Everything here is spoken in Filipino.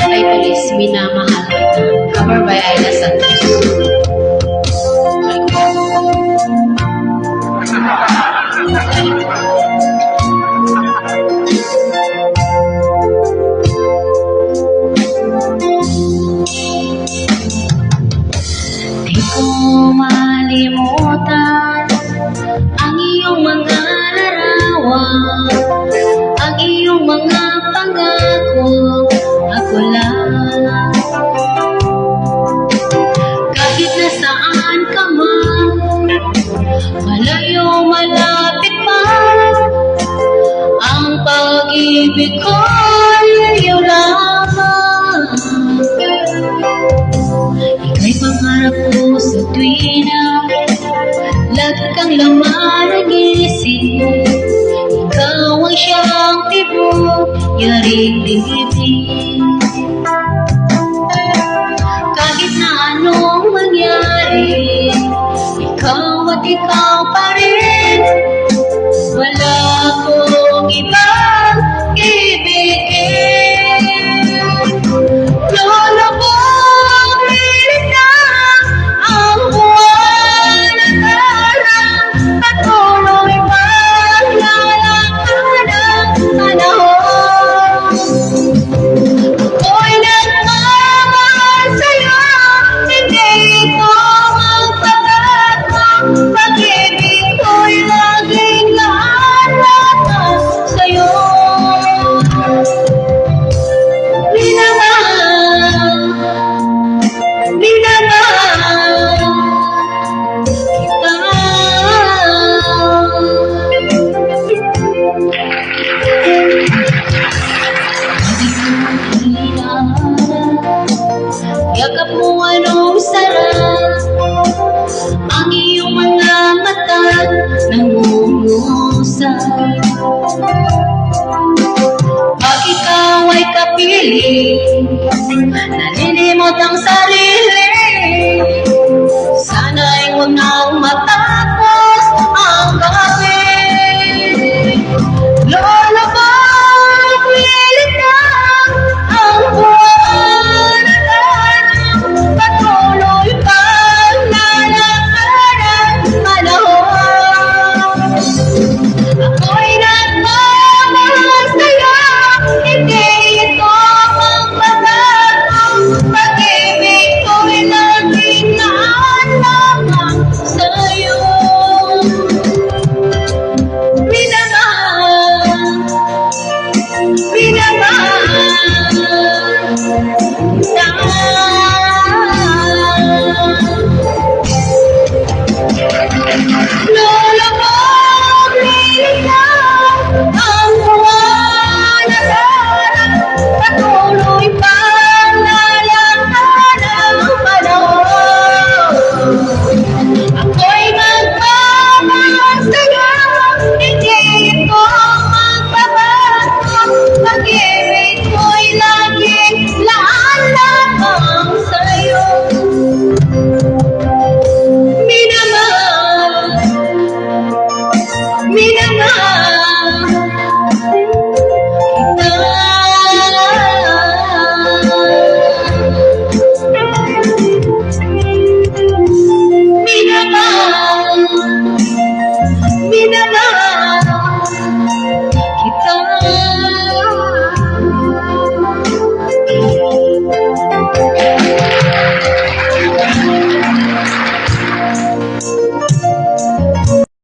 Ay Feliz, minamahal kita. Cover by Ayla Santos. Di ko malimutan ang iyong mga larawan, ang iyong mga pangako. Ako lang, kahit nasaan ka man, malayo malapit pa, ang pag-ibig ko'y iyo lamang. Ika'y pangarap ko sa tuwina, lagi kang laman ng isip. Ikaw ang siyang tibok, yaring bibig. Kahit na anong mangyari, ikaw at ikaw pa rin. Wala akong ibang ibigin. Lulubogin na ang buwan at araw, patuloy maglalakad ang panahon. Ako'y nagmamahal sa'yo, hindi ito magpapagod. Pag-ibig ko'y laging lahat sa'yo. Minamahal, minamahal kita. Yakap mo anong sarap, ang iyong mga mata nangungusap. Pag ikaw ay kapiling, nalilimot ang sarili, sana'y huwag nang mata